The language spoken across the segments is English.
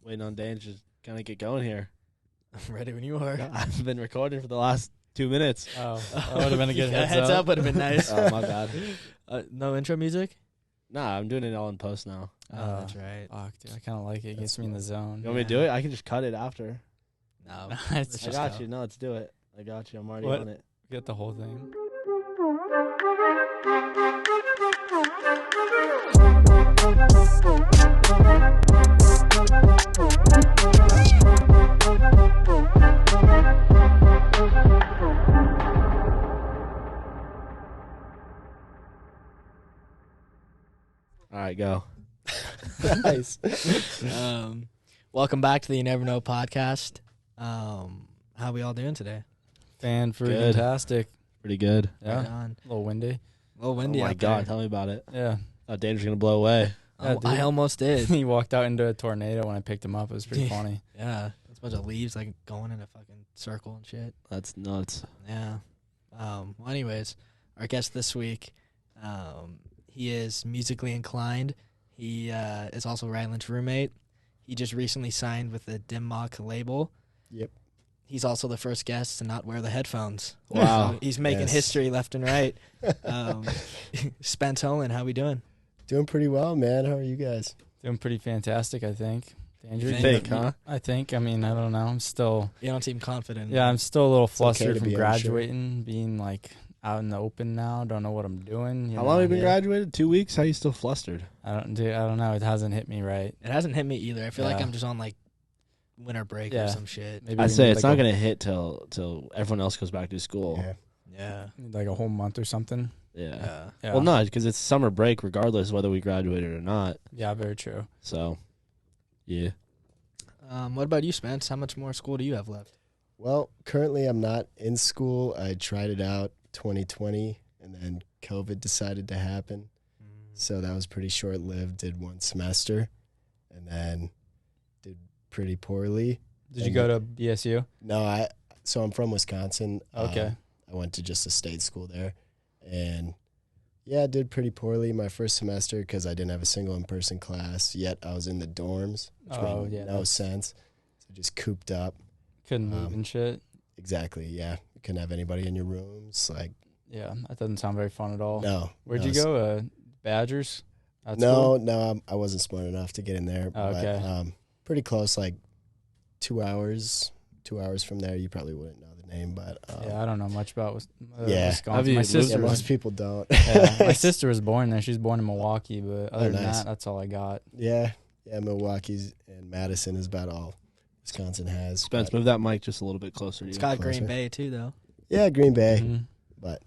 waiting on Dan to just kind of get going here. I'm ready when you are. I've been recording for the last 2 minutes. Oh, that would have been a good heads up would have been nice. Oh, my bad. No intro music? Nah, I'm doing it all in post now. Oh, that's right. Fuck, dude. I kind of like it. It gets me in the zone. You want me to do it? I can just cut it after. No, It's I got you. No, let's do it. I got you. I'm already What? on it. Get the whole thing. All right, go. nice. Welcome back to the You Never Know podcast. How we all doing today? Fantastic. Pretty good. Yeah. Right on. A little windy. A little windy Oh, my out God. there. Tell me about it. Yeah. Thought Dan's going to blow away. Yeah, dude. I almost did. He walked out into a tornado when I picked him up. It was pretty funny. Yeah. There's a bunch of leaves like going in a fucking circle and shit. That's nuts. Yeah. Well, anyways, our guest this week, he is musically inclined. He is also Ryland's roommate. He just recently signed with the Dim Mock label. Yep. He's also the first guest to not wear the headphones. Wow. So he's making Yes. history left and right. Spence Holen, how we doing? Doing pretty well, man. How are you guys? Doing pretty fantastic, I think. Andrew, You think, huh? I think. I mean, I don't know. I'm still. You don't seem confident. Yeah, I'm still a little okay flustered to from be unsure. graduating, being like out in the open now. Don't know what I'm doing. How long have you been Yeah. graduated? 2 weeks? How you still flustered? I don't know. It hasn't hit me right. It hasn't hit me either. I feel like Yeah. I'm just on like winter break Yeah. or some shit. Maybe I we say need, it's like, not going to hit till everyone else goes back to school. Yeah. Yeah. like a whole month or something. Yeah. Yeah. Well, no, because it's summer break regardless whether we graduated or not. Yeah, very true. So, yeah. What about you, Spence? How much more school do you have left? Well, currently I'm not in school. I tried it out 2020, and then COVID decided to happen. So that was pretty short-lived. Did one semester, and then did pretty poorly. Did you go to BSU? No, so I'm from Wisconsin. Okay. I went to just a state school there, and yeah, I did pretty poorly my first semester because I didn't have a single in-person class. Yet I was in the dorms, which Oh, made yeah, no that's- sense. So just cooped up. Couldn't move and shit. Exactly. Yeah, you couldn't have anybody in your rooms. Like, Yeah, that doesn't sound very fun at all. no. Where'd no, you go? Badgers? At No, school? no, I wasn't smart enough to get in there. Oh, okay. But, pretty close, like 2 hours. 2 hours from there, you probably wouldn't know the name, but Yeah, I don't know much about yeah. Wisconsin. Have you My lived yeah, sister was, most people don't. my sister was born there. She was born in Milwaukee, but other than nice. that, that's all I got. yeah, Milwaukee's and Madison is about all Wisconsin has. Spence, but- move that mic just a little bit closer to you. It's got Green closer. Bay too, though. yeah, Green Bay. Mhm. But,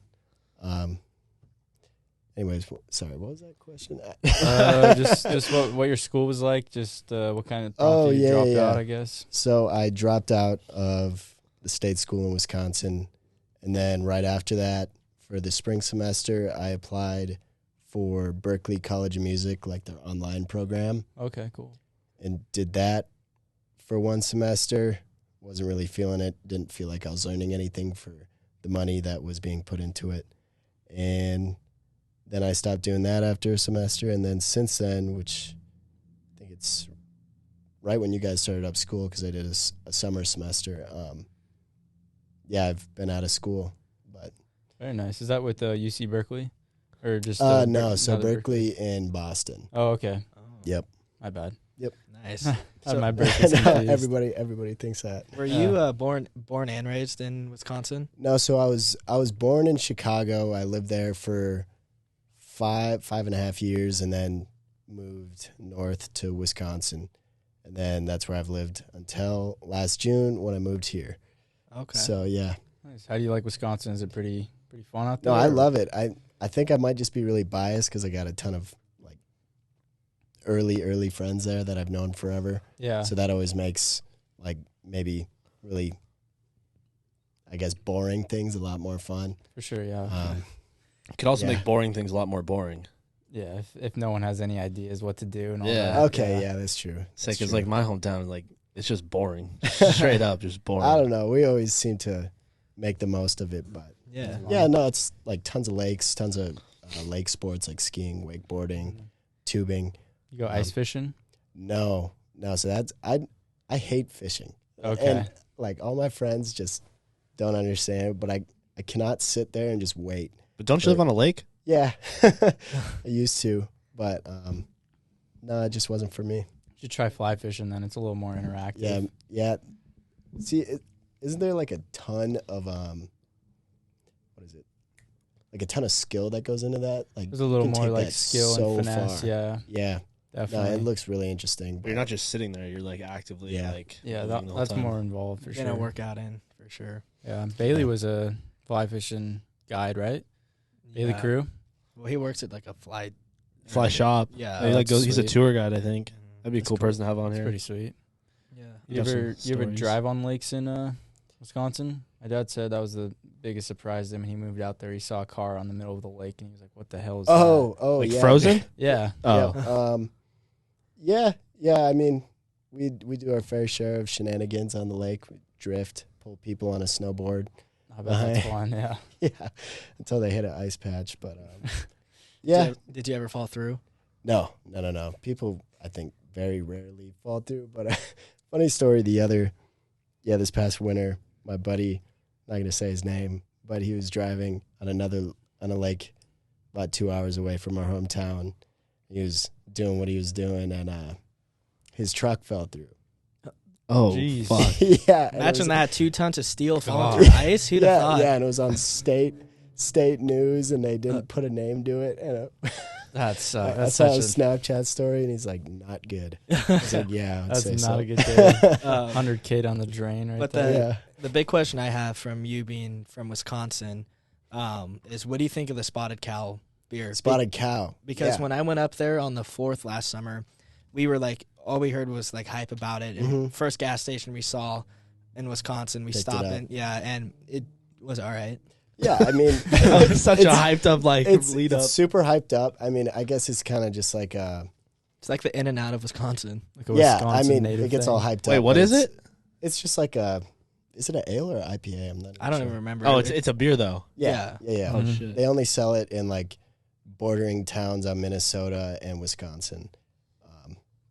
anyways, sorry, what was that question? Just what your school was like. Just what kind of Oh, you yeah, dropped yeah. out, I guess. So I dropped out of the state school in Wisconsin, and then right after that, for the spring semester, I applied for Berklee College of Music, like their online program, Okay, cool. and did that for one semester. Wasn't really feeling it. Didn't feel like I was learning anything for the money that was being put into it. And then I stopped doing that after a semester, and then since then, which I think it's right when you guys started up school, because I did a summer semester. Yeah, I've been out of school, but Very nice. Is that with UC Berkeley, or just no. So another Berkeley in Boston. Oh, okay. Yep. My bad. Nice. Had my Berkeley No, confused. everybody thinks that. Were you born and raised in Wisconsin? No, so I was born in Chicago. I lived there for five and a half years, and then moved north to Wisconsin, and then that's where I've lived until last June when I moved here. Okay. So yeah, Nice. How do you like Wisconsin? Is it pretty fun out there? no, I or- love it. I think I might just be really biased because I got a ton of like early friends there that I've known forever. Yeah. So that always makes like maybe really, I guess, boring things a lot more fun. For sure. Yeah. It could also Yeah. make boring things a lot more boring. Yeah. If no one has any ideas what to do and all Yeah. that. Okay, yeah, that's true. Say, That's because true. like my hometown, like it's just boring, straight up, just boring. I don't know. We always seem to make the most of it, but yeah. yeah, no, it's like tons of lakes, tons of lake sports like skiing, wakeboarding, tubing. You go ice fishing? No, No, so that's I hate fishing. Okay. And like all my friends just don't understand, but I cannot sit there and just wait. But don't you live on a lake? Yeah. I used to, but no, it just wasn't for me. You should try fly fishing then. It's a little more interactive. Yeah, yeah. See, isn't there like a ton of what is it? Like a ton of skill that goes into that? Like There's a little you can more take like that skill so and finesse. far. Yeah, Yeah. No, definitely. it looks really interesting. But you're not just sitting there. You're like actively Yeah. like yeah, moving the whole that's time. more involved for Gonna sure. work out in for sure. Yeah, Bailey was a fly fishing guide, right? Bailey Yeah. crew. Well, he works at like a fly shop. Yeah. He like that's goes. He's a sweet. tour guide, I think. Mhm. That'd be a That's cool cool. person to have on It's here. pretty sweet. Yeah. You Got some ever stories. drive on lakes in Wisconsin? My dad said that was the biggest surprise to him when he moved out there. He saw a car on the middle of the lake, and he was like, "What the hell is that?" Oh, Like yeah. Frozen? Yeah. Oh, Yeah. Yeah. I mean, we do our fair share of shenanigans on the lake. We drift, pull people on a snowboard. I bet that's fun. Yeah. Yeah, until they hit an ice patch. But yeah, Did you ever fall through? no. People, I think, very rarely fall through. But funny story. This past winter, my buddy, not gonna say his name, but he was driving on a lake about 2 hours away from our hometown. He was doing what he was doing, and his truck fell through. oh, Jeez. fuck. Yeah, and it Imagine was- that 2 tons of steel falling God. through ice. Who'd have Yeah, thought? yeah, and it was on state news, and they didn't put a name to it. And I I saw saw such his Snapchat story, and he's like, "Not good." I was like, "Yeah, I'd that's say not so." a good day. Um, 100 kid on the drain right But there. the- Yeah, The big question I have from you being from Wisconsin is what do you think of the Spotted Cow beer? spotted cow. Because Yeah. when I went up there on the 4th last summer, we were like, all we heard was like hype about it. And Mhm. first gas station we saw in Wisconsin, we Picked it stopped up. in. Yeah, and it was all right. Yeah, I mean, Such a it's- hyped up like it's lead up. super hyped up. I mean, I guess it's kind of just like It's like the in and out of Wisconsin. Like a yeah. I Wisconsin mean, native it gets thing. all hyped up. Wait, what but is it? It's just like is it an ale or IPA? I'm not. I don't sure. even remember. Oh, it's a beer though. Yeah. Oh Mhm. shit. They only sell it in like bordering towns on Minnesota and Wisconsin.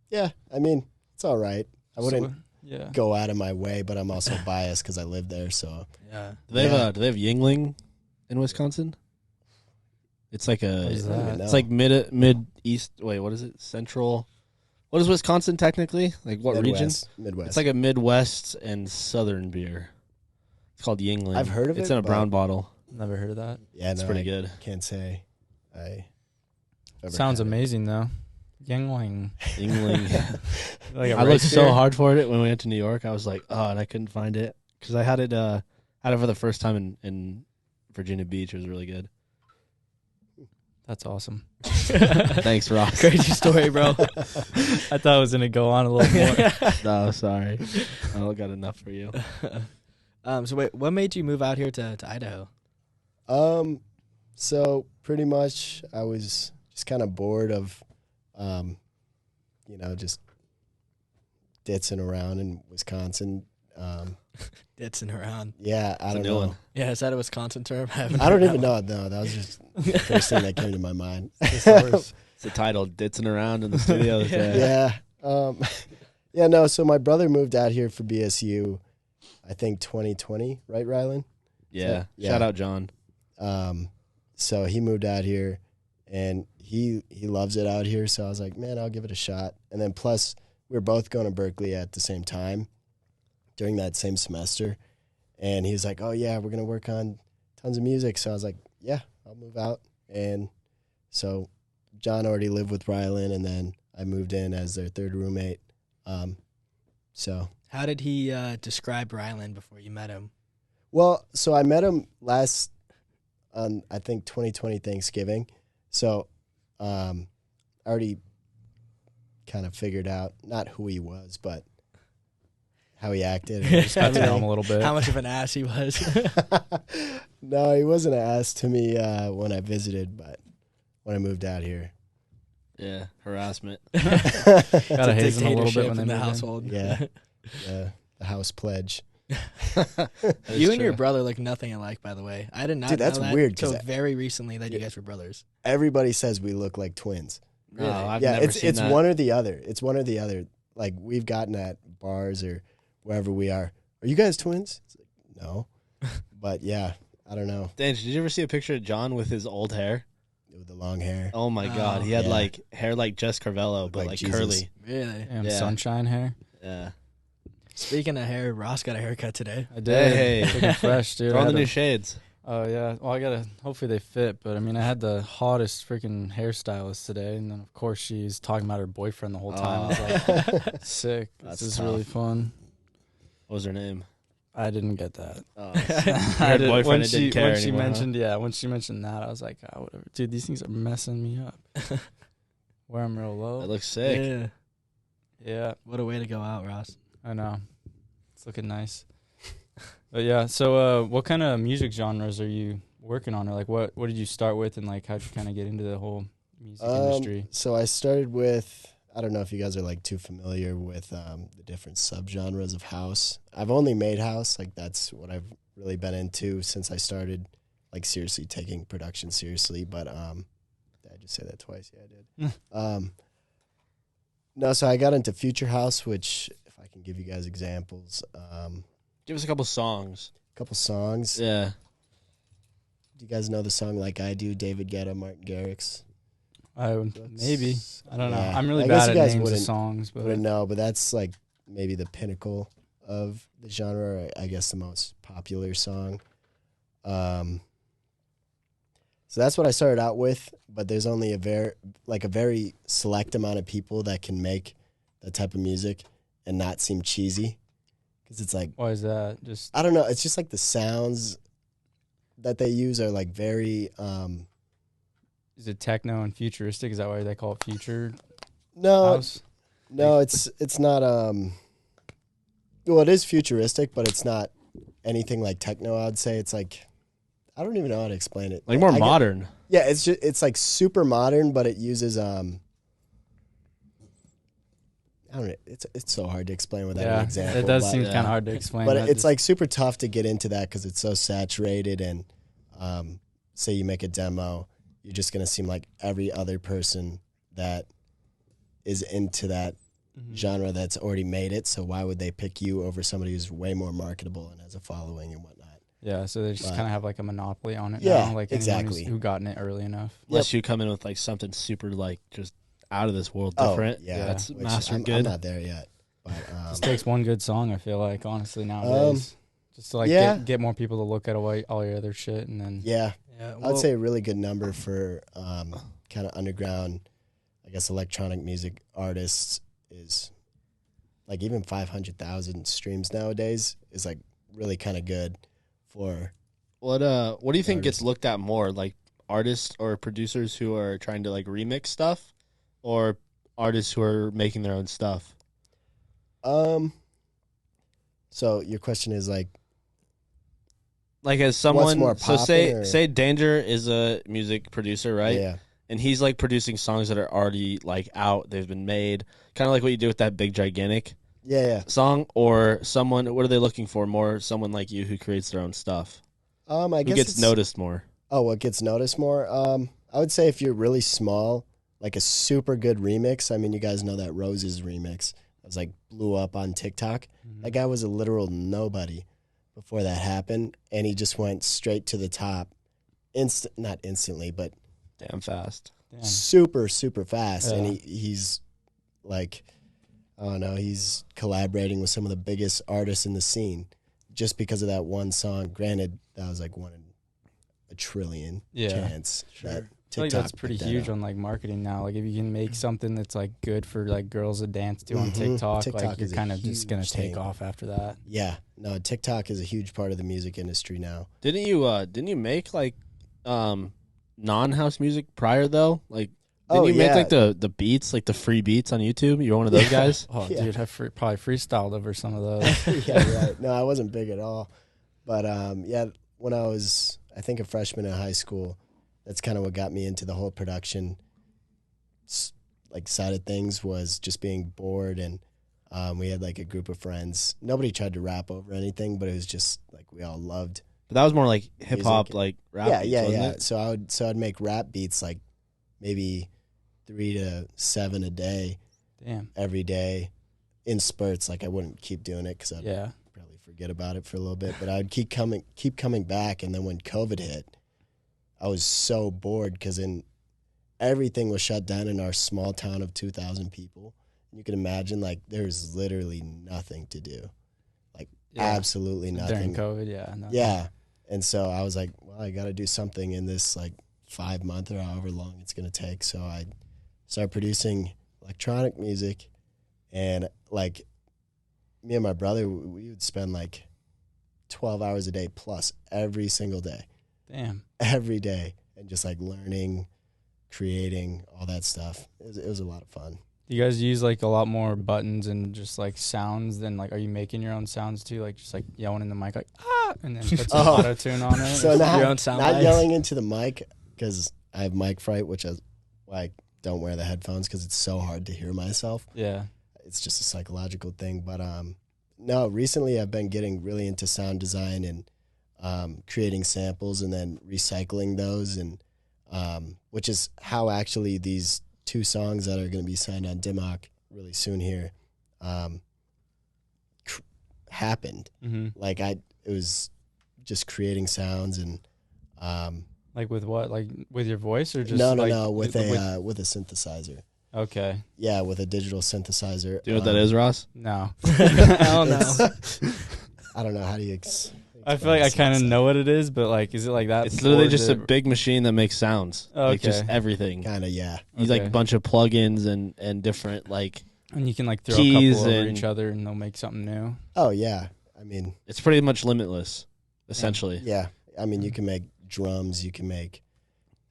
Yeah, I mean, it's all right. I wouldn't Yeah. go out of my way, but I'm also biased because I live there. So Yeah. Do they have Yingling in Wisconsin? It's like What a. is I don't that? even know. It's like mid east. Wait, what is it? Central. What is Wisconsin technically? Like what region? Midwest. It's like a Midwest and Southern beer. It's called Yingling. I've heard of It's it, in a but- brown bottle. Never heard of that. yeah, It's no, pretty I good. Can't say I. ever Sounds had it. amazing though. Yangling. Yingling. Like a I looked race so beer? hard for it when we went to New York. I was like, oh, and I couldn't find it because I had it for the first time in Virginia Beach. It was really good. That's awesome. Thanks, Rock. Crazy story, bro. I thought I was gonna go on a little more. No, sorry. I don't got enough for you. So wait, what made you move out here to Idaho? So pretty much, I was just kind of bored of, just ditzing around in Wisconsin. Ditzing around. Yeah, I It's a don't new know. one. Yeah, is that a Wisconsin term? I don't even know. No, that was just the first thing that came to my mind. It's the title, Ditzing Around in the Studio. Yeah. Yeah. Yeah, no, so my brother moved out here for BSU, I think 2020, right, Rylan? Yeah. Yeah. Shout out, John. So he moved out here, and he loves it out here, so I was like, man, I'll give it a shot. And then plus, we were both going to Berkeley at the same time during that same semester, and he was like, oh, yeah, we're going to work on tons of music. So I was like, yeah, I'll move out. And so John already lived with Rylan, and then I moved in as their third roommate. So, How did he describe Ryland before you met him? well, so I met him last on, I think, 2020 Thanksgiving. So I already kind of figured out, not who he was, but how he acted. and Just got to know him a little bit. How much of an ass he was? No, he wasn't an ass to me when I visited, but when I moved out here. Yeah. Harassment. Gotta haze him a little bit when they in the move in. household. Yeah. The house pledge. You and your brother look nothing alike, by the way. I did not Dude, that's know that weird, 'cause until very recently that you guys were brothers. Everybody says we look like twins. No, I've yeah, never it's seen it's that. one or the other. It's one or the other. like we've gotten at bars or wherever we are you guys twins? It's like, no. But yeah, I don't know. Dan, did you ever see a picture of John with his old hair? With the long hair. Oh my God, he had Yeah. like hair like Jess Carvello, but like Jesus. curly. Really? Damn, Yeah. sunshine hair. Yeah. Speaking of hair, Ross got a haircut today. I did. Hey. Looking fresh, dude. Throw I on the had new a- shades. Oh yeah. Well, I gotta. Hopefully they fit. But I mean, I had the hottest freaking hairstylist today, and then of course she's talking about her boyfriend the whole time. I was like, sick. That's This is tough. really fun. What was her name? I didn't get that. Oh, I her didn't- boyfriend when didn't care when she anymore, huh? mentioned when she mentioned that, I was like, oh, whatever. Dude, these things are messing me up. Wear them real That low. looks sick. Yeah. Yeah, What a way to go out, Ross. I know. It's looking nice. But yeah, so what kind of music genres are you working on, or like what did you start with, and like how'd you kind of get into the whole music industry? So I started with, I don't know if you guys are like too familiar with the different subgenres of house. I've only made house, like that's what I've really been into since I started like seriously taking production seriously. But did I just say that twice? Yeah, I did. No, so I got into future house, which if I can give you guys examples, Give us a couple songs. couple songs. Yeah. Do you guys know the song Like I Do, David Guetta, Martin Garrix? Maybe. I don't know. Yeah. I'm really I guess bad you at guys names of wouldn't- songs, I but wouldn't know, but that's like maybe the pinnacle of the genre, or I guess the most popular song. So that's what I started out with, but there's only a very select amount of people that can make that type of music and not seem cheesy. Because it's like, why is that? Just I don't know, it's just like the sounds that they use are like very, is it techno and futuristic? Is that why they call it future no, house? no, it's not, well, it is futuristic, but it's not anything like techno, I'd say. It's like, I don't even know how to explain it. Like more I get- modern. Yeah, it's like super modern, but it uses I don't know. It's so hard to explain without an example. it does but, seem yeah. kind of hard to explain. but that it's just- like super tough to get into that because it's so saturated. And say you make a demo, you're just gonna seem like every other person that is into that genre that's already made it. So why would they pick you over somebody who's way more marketable and has a following and whatnot? yeah, so they just but- kind of have like a monopoly on it Yeah, now. Like exactly. anyone who gotten it early enough. Unless you come in with like something super like just out of this world Oh, different. yeah, That's which master I'm good. not there yet. But Just takes one good song, I feel like, honestly, nowadays. Just to like yeah. get more people to look at all your other shit, and then yeah, Yeah, I would say a really good number for kind of underground, I guess, electronic music artists is like even 500,000 streams nowadays is like really kind of good for. What do you think Artists. gets looked at more, like artists or producers who are trying to like remix stuff, or artists who are making their own stuff? So your question is like, Like as someone, more so poppin', or- say Danger is a music producer, right? yeah, And he's like producing songs that are already like out, they've been made, kind of like what you do with that Big Gigantic yeah. song, or someone. What are they looking for? More someone like you who creates their own stuff, I who guess gets it's- noticed more. Oh, what gets noticed more? I would say if you're really small, like a super good remix. I mean, you guys know that Roses remix. It was like blew up on TikTok. That guy was a literal nobody before that happened, and he just went straight to the top. Not instantly, but Damn fast. damn. super, super fast. And Yeah. he's like, I don't know, he's collaborating with some of the biggest artists in the scene just because of that one song. Granted, that was like one in a trillion Yeah. chance. Sure. That I feel like TikTok that's pretty picked that huge up. on like marketing now. Like if you can make something that's like good for like girls to dance to on Mhm. TikTok, TikTok like you're is a kind of just gonna huge take thing. off after that. Yeah, no, TikTok is a huge part of the music industry now. Didn't you make like non-house music prior though? Like didn't you make like the beats, like the free beats on YouTube? You're one of those guys? Oh, Yeah. dude, I probably freestyled over some of those. Yeah, right. No, I wasn't big at all. But yeah, when I was, I think, a freshman in high school, that's kind of what got me into the whole production like side of things, was just being bored. And we had like a group of friends. Nobody tried to rap over anything, but it was just like we all loved. But that was more like hip hop, Music. like rap. Yeah, beats, yeah, wasn't yeah. it? So I'd make rap beats like maybe 3 to 7 a day, Damn. every day. in spurts. Like I wouldn't keep doing it because I'd probably forget about it for a little bit. But I'd keep coming back. And then when COVID hit, I was so bored because everything was shut down in our small town of 2,000 people. You can imagine, like, there's literally nothing to do. Like, absolutely nothing. During COVID, nothing. Yeah. And so I was like, well, I got to do something in this, like, 5 month or however long it's going to take. So I started producing electronic music. And, like, me and my brother, we would spend, like, 12 hours a day plus every single day. Damn. Every day. And just, like, learning, creating, all that stuff. It was a lot of fun. You guys use like a lot more buttons and just like sounds than like, are you making your own sounds too? Like just like yelling in the mic like, and then put some auto tune on it. So your own sound not bites? yelling into the mic because I have mic fright, which is why I don't wear the headphones because it's so hard to hear myself. Yeah. It's just a psychological thing. But no, recently I've been getting really into sound design and creating samples and then recycling those, and which is how actually these 2 songs that are going to be signed on Dimmock really soon here happened. Mm-hmm. Like it was just creating sounds and like with what? Like with your voice or just no with a synthesizer. Okay. Yeah, with a digital synthesizer. Do you know what that is, Ross? No. Hell no. I don't know how do you. I feel like I kind of know what it is, but like, is it like that? It's literally just a big machine that makes sounds. Oh, like okay. just everything. Kind of, yeah. Use like a bunch of plugins and different like. And you can like throw a keys couple over each other and they'll make something new. Oh yeah, I mean, it's pretty much limitless, essentially. Yeah, I mean, you can make drums, you can make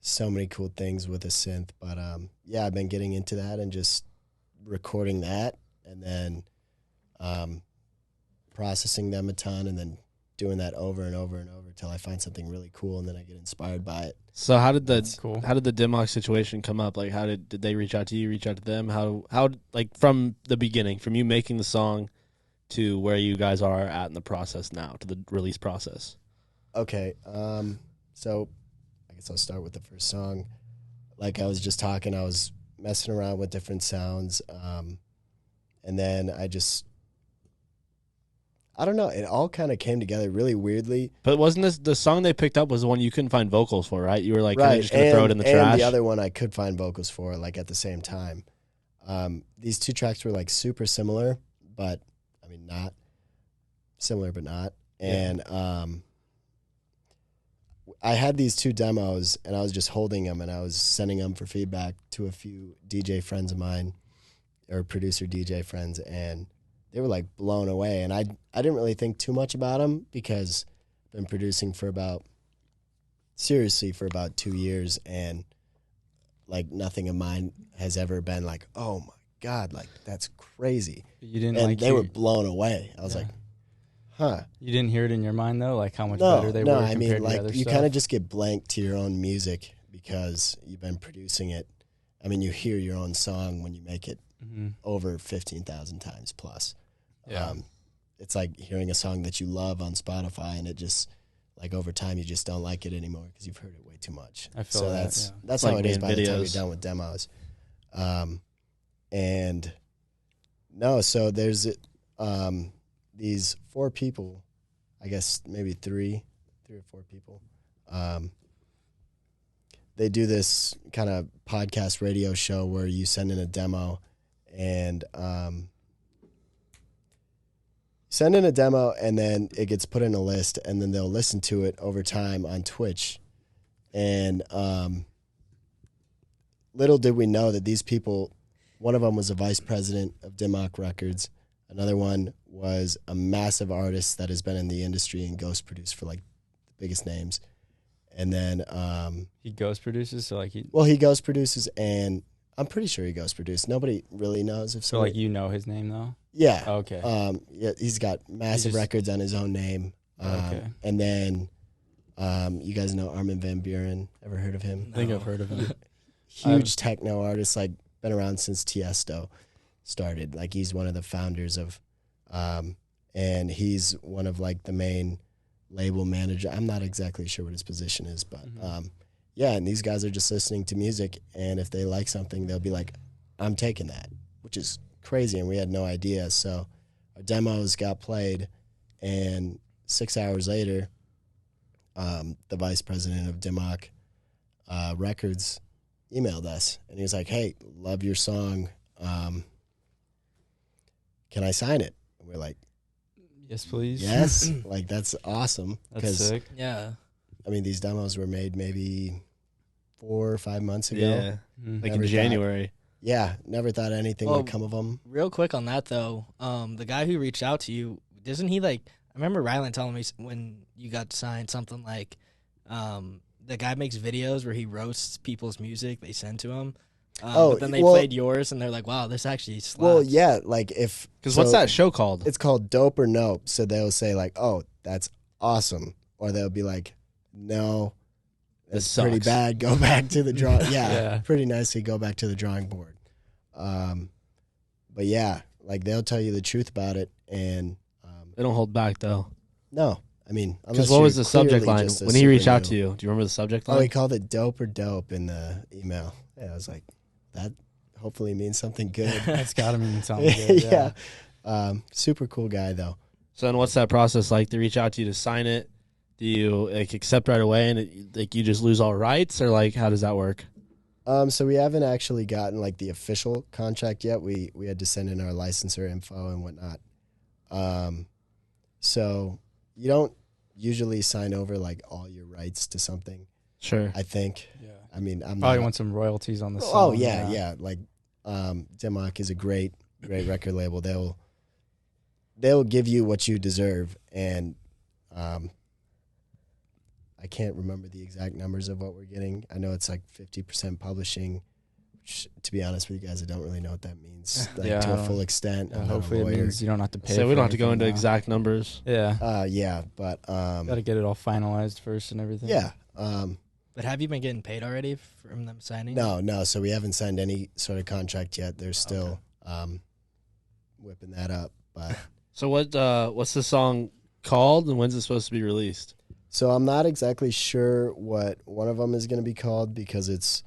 so many cool things with a synth. But yeah, I've been getting into that and just recording that, and then processing them a ton, and then doing that over and over and over till I find something really cool, and then I get inspired by it. So how did the Dimmock situation come up? Like, how did they reach out to you? Reach out to them? How like from the beginning, from you making the song to where you guys are at in the process now, to the release process? Okay, so I guess I'll start with the first song. Like I was just talking, I was messing around with different sounds, and then I don't know. It all kind of came together really weirdly. But wasn't this the song they picked up was the one you couldn't find vocals for, right? You were like, right. Just going to throw it in the trash? And the other one I could find vocals for, like, at the same time. These 2 tracks were, like, super similar, but, I mean, not. Similar, but not. And I had these 2 demos, and I was just holding them, and I was sending them for feedback to a few DJ friends of mine, or producer DJ friends, and they were like blown away. And I didn't really think too much about them because I've been producing for about 2 years, and like nothing of mine has ever been like, oh my God, like that's crazy. You didn't, and like, they were blown away. I was like, huh. You didn't hear it in your mind though, like how much better they were compared to the other you stuff? kind of just get blank to your own music because you've been producing it. I mean, you hear your own song when you make it over 15,000 times plus. Yeah. It's like hearing a song that you love on Spotify, and it just, like, over time you just don't like it anymore because you've heard it way too much. I feel so that, that's like how it is by the time you're videos. done with demos. And no, so there's these 4 people, I guess maybe 3 or 4 people. They do this kind of podcast radio show where you send in a demo, and then it gets put in a list, and then they'll listen to it over time on Twitch. And little did we know that these people, one of them was a vice president of Dimmock Records. Another one was a massive artist that has been in the industry and ghost produced for like the biggest names. And then he ghost produces, so like he ghost produces, and I'm pretty sure he ghost produced. Nobody really knows if so. Like, you know his name though? Yeah. Okay. Yeah, he's got massive records on his own name. Okay. And then you guys know Armand Van Buren. Ever heard of him? I think I've heard of him. Huge techno artist, like been around since Tiesto started. Like, he's one of the founders of, and he's one of like the main label manager. I'm not exactly sure what his position is, but yeah, and these guys are just listening to music, and if they like something, they'll be like, I'm taking that, which is crazy, and we had no idea. So our demos got played, and 6 hours later, the vice president of Dimoc Records emailed us, and he was like, "Hey, love your song. Can I sign it?" And we're like, Yes, please. "Yes." Like, that's awesome. That's sick. Yeah. I mean, these demos were made maybe 4 or 5 months ago. Yeah, Mhm. like Never in thought- January. Yeah, never thought anything Well, would come of them. Real quick on that though, the guy who reached out to you, doesn't he like? I remember Rylan telling me when you got signed something like, the guy makes videos where he roasts people's music they send to him. But then they played yours and they're like, "Wow, this actually slaps." Well, yeah, like if Because what's that show called? It's called Dope or Nope. So they'll say like, "Oh, that's awesome," or they'll be like, "No, This that's pretty sucks." bad. Go back to the drawing." Yeah, Yeah. pretty nicely. Go back to the drawing board. But yeah, like they'll tell you the truth about it, and They don't hold back though. no, I mean, Because unless what you're was the subject clearly line just a when he reached super out to new- you? Do you remember the subject Oh, line? he called it Dope or Dope in the email. Yeah, I was like, that hopefully means something good. That's gotta mean something good. Yeah. Super cool guy though. So then, what's that process like? They reach out to you to sign it. Do you like accept right away, and like you just lose all rights, or like how does that work? So we haven't actually gotten like the official contract yet. We had to send in our licensor info and whatnot. So you don't usually sign over like all your rights to something. Sure. I think. Yeah. I mean, I'm Probably not, want some royalties on the song. Oh yeah. Like, Dimoc is a great record label. They'll give you what you deserve, and I can't remember the exact numbers of what we're getting. I know it's like 50% publishing. Which, to be honest with you guys, I don't really know what that means, like Yeah, to I a don't- full extent. Yeah, I'm not a hopefully it lawyer. means you don't have to pay. So we for don't have to go anything into now. exact numbers. Yeah. Yeah, but Gotta get it all finalized first and everything. yeah. But have you been getting paid already from them signing? No. So we haven't signed any sort of contract yet. They're still whipping that up. But So what's the song called, and when's it supposed to be released? so I'm not exactly sure what one of them is going to be called because it's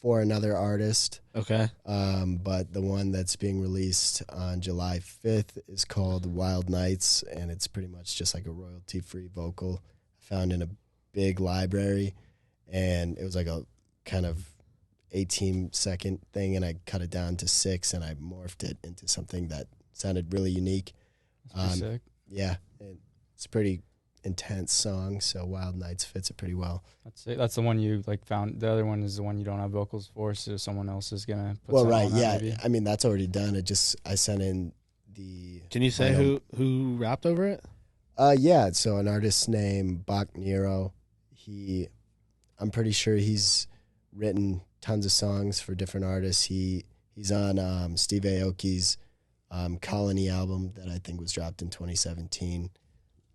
for another artist. Okay. But the one that's being released on July 5th is called Wild Nights, and it's pretty much just like a royalty-free vocal found in a big library, and it was like a kind of 18-second thing, and I cut it down to 6, and I morphed it into something that sounded really unique. That's pretty sick. Yeah, and it's a pretty intense song, so Wild Nights fits it pretty well. That's it. That's the one you like found. The other one is the one you don't have vocals for, so someone else is gonna put Well, something right, on that, yeah. maybe. I mean, that's already done. I sent in the... Can you say who rapped over it? Yeah, so an artist named Bach Nero, I'm pretty sure he's written tons of songs for different artists. He's on Steve Aoki's Colony album that I think was dropped in 2017.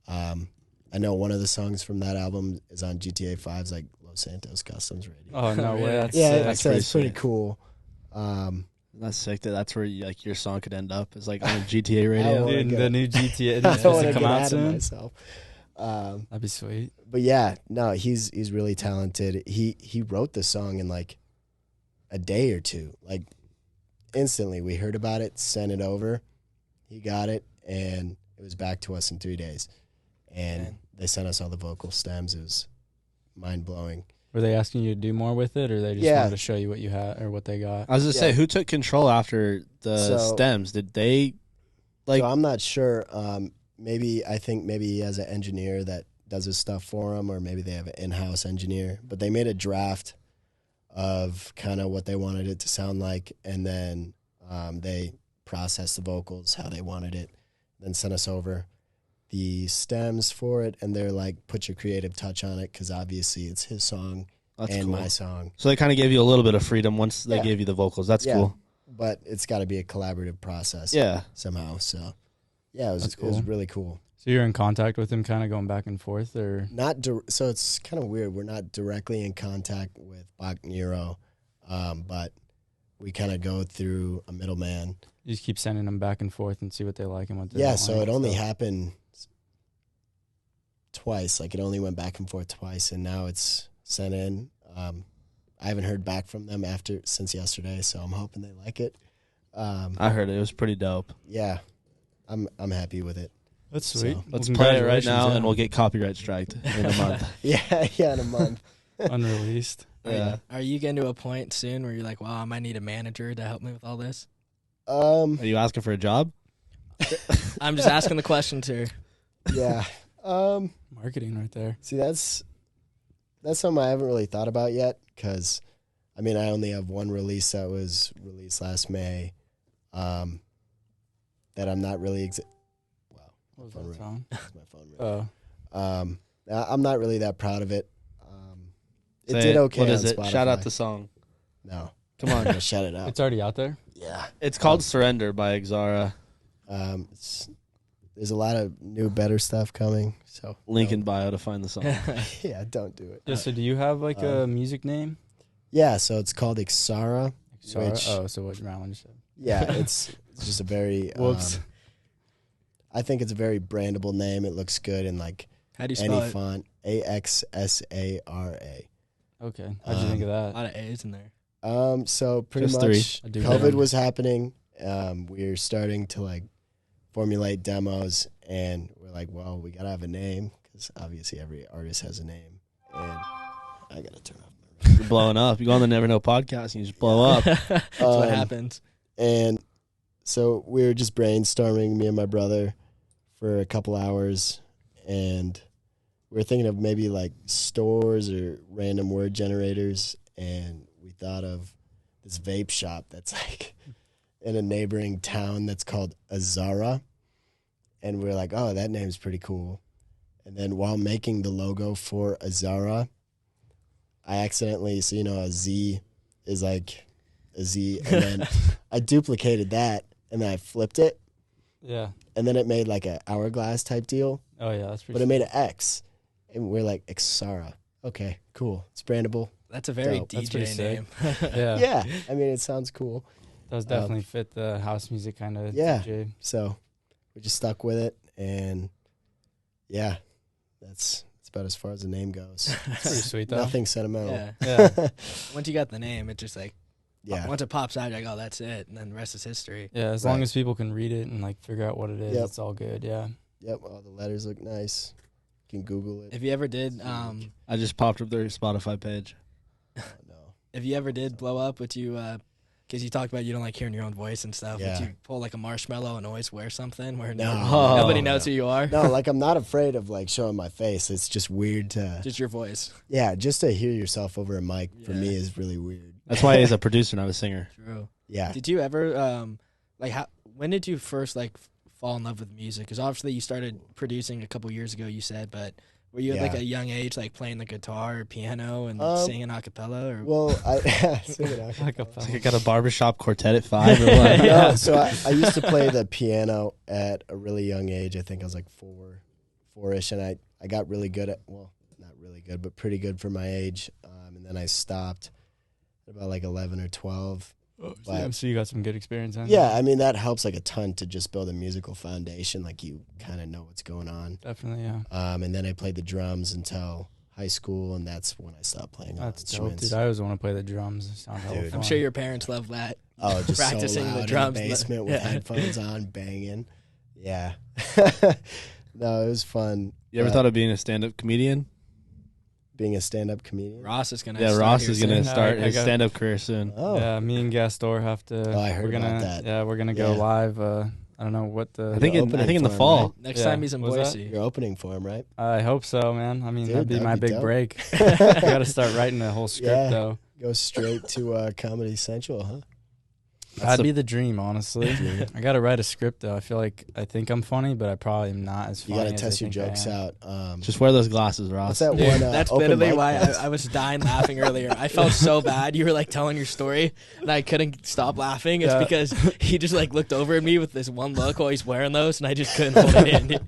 I know one of the songs from that album is on GTA 5's like Los Santos Customs Radio. Oh no way! That's yeah, sick. That's so it's pretty pretty cool. That's sick. That's where like your song could end up. Is like on GTA radio. wanna Dude, get the it. new GTA I is don't supposed want to to come get out ahead of soon. myself. That'd be sweet. But yeah, no, he's really talented. He wrote the song in like a day or two. Like instantly, we heard about it, sent it over. He got it, and it was back to us in 3 days. And Man. they sent us all the vocal stems. It was mind blowing. Were they asking you to do more with it, or they just Yeah. wanted to show you what you had or what they got? I was just say, Yeah. who took control after the So- stems? Did they like? So I'm not sure. I think maybe he has an engineer that does his stuff for him, or maybe they have an in-house engineer. But they made a draft of kind of what they wanted it to sound like, and then they processed the vocals how they wanted it, then sent us over the stems for it, and they're like, put your creative touch on it, because obviously it's his song That's and cool. my song. So they kind of gave you a little bit of freedom once they Yeah. gave you the vocals. That's Yeah. cool. But it's got to be a collaborative process Yeah. somehow. So yeah, it was That's it was cool. really cool. So you're in contact with him, kind of going back and forth, or So it's kind of weird. We're not directly in contact with Bach Nero, but we kind of go through a middleman. you just keep sending them back and forth and see what they like and what they Yeah, don't so like it and only stuff? happened twice. Like it only went back and forth twice, and now it's sent in. I haven't heard back from them since yesterday, so I'm hoping they like it. I heard it. It was pretty dope. Yeah, I'm happy with it. That's sweet. So, Let's play it right now, yeah. and we'll get copyright striked in a month. Yeah, in a month. Unreleased. Yeah. Are you getting to a point soon where you're like, wow, I might need a manager to help me with all this? Are you asking for a job? I'm just asking the question, sir. Yeah. Marketing right there. See, that's something I haven't really thought about yet because, I mean, I only have one release that was released last May that I'm not really wow. What was Phone that ring. song? That's my phone ring. Oh, I'm not really that proud of it. It Say did okay What on is it? Spotify. Shout out the song. No. Come on. I'm gonna shut it out. it's already out there. Yeah. It's called Surrender by Axsara. There's a lot of new, better stuff coming. So Link in bio to find the song. yeah, don't do it. Yeah. So do you have like a music name? Yeah, so it's called Axsara. Sorry. Which- Oh, so what Ryland said. Yeah, it's just a very. Whoops. I think it's a very brandable name. It looks good in like How do you spell any it? font. Axsara. Okay. How'd you think of A that? lot of A's in there. So pretty Just much, I do COVID remember. was happening. We're starting to like formulate demos, and we're like, well, we gotta have a name because obviously every artist has a name. And I gotta turn off my. You're blowing up. You go on the Never Know podcast and you just blow up. That's what happens. And so we were just brainstorming, me and my brother, for a couple hours, and we were thinking of maybe like stores or random word generators, and we thought of this vape shop that's like in a neighboring town that's called Axsara, and we were like, oh, that name's pretty cool. And then while making the logo for Axsara, I accidentally, so you know, a Z is like a Z, and then I duplicated that, and then I flipped it, Yeah. and then it made like an hourglass type deal, Oh yeah, that's pretty. but it made an X, and we're like, Axsara. Okay, cool. It's brandable. That's a very Dope. That's pretty DJ sick. name. Yeah. Yeah, I mean, it sounds cool. Does definitely fit the house music kind of. Yeah. DJ. So we just stuck with it, and yeah, that's about as far as the name goes. Pretty sweet though. Nothing sentimental. Yeah. Yeah. Once you got the name, it's just like, Yeah. once it pops out, you're like, oh, that's it. And then the rest is history. Yeah. As Right. long as people can read it and like figure out what it is, Yep. it's all good. Yeah. Yep. All the letters look nice. You can Google it. If you ever did, I just popped up their Spotify page. Oh, no. if you ever did blow up, would you, because you talked about you don't like hearing your own voice and stuff, Yeah. would you pull like a marshmallow and always wear something where No. nobody No. knows who you are? No, like I'm not afraid of like showing my face. It's just weird to, Just your voice. yeah, just to hear yourself over a mic for Yeah. me is really weird. That's why he's a producer, not a singer. True. Yeah. Did you ever, when did you first like fall in love with music? Because obviously you started producing a couple years ago, you said, but were you at like Yeah. a young age, like playing the guitar or piano and singing a cappella? Or Well, I singing a Like a It's like I got a barbershop quartet at 5 or what? No, so I used to play the piano at a really young age. I think I was like four-ish, and I got really good at, well, not really good, but pretty good for my age. And then I stopped at about like 11 or 12. So you got some good experience on. Yeah, I mean, that helps like a ton to just build a musical foundation. Like you kind of know what's going on. Definitely. Yeah. And then I played the drums until high school, and that's when I stopped playing all That's dope, instruments. dude. I always want to play the drums. It sounds hella Dude. fun. I'm sure your parents love that. Oh, just practicing so the loud drums. in the basement with Yeah. headphones on, banging. Yeah. No, it was fun. You ever thought of being a stand-up comedian? Being a stand-up comedian? Ross is gonna. Yeah, start Ross here is going to soon. start I his got- stand-up career soon. Oh, Yeah, me and Gastor have to. Oh, I heard we're gonna, about that. Yeah, we're gonna go Yeah. live. I don't know what the. I think You're in opening the for him, fall. Next Yeah. time he's in Was that? Boise. you're opening for him, right? I hope so, man. I mean, Dude, that'd be that'd my be big dope. break. I got to start writing the whole script Yeah. though. Go straight to Comedy Central, huh? That'd be the dream, honestly. I got to write a script though. I think I'm funny, but I probably am not as You funny. got to as test I your think I jokes am. out. Just wear those glasses, Ross. What's that Dude, one? that's open literally mic why place? I was dying laughing earlier. I felt so bad. You were like telling your story, and I couldn't stop laughing. It's Yeah. because he just like looked over at me with this one look while he's wearing those, and I just couldn't hold it in.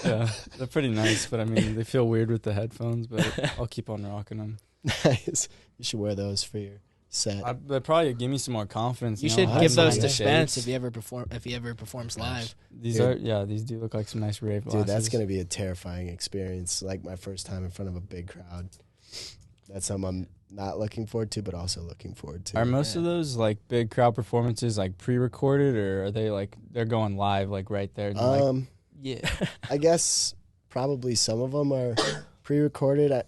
Yeah, they're pretty nice, but I mean, they feel weird with the headphones. But I'll keep on rocking them. Nice. You should wear those for your set. They probably give me some more confidence. You know, should having give those the to shades. Spence if he ever performs live. These Dude. these do look like some nice rave glasses. Dude, that's going to be a terrifying experience. Like my first time in front of a big crowd. that's something I'm not looking forward to, but also looking forward to. Are most of those like big crowd performances like pre-recorded, or are they like they're going live like right there? And, Yeah. I guess probably some of them are pre-recorded. I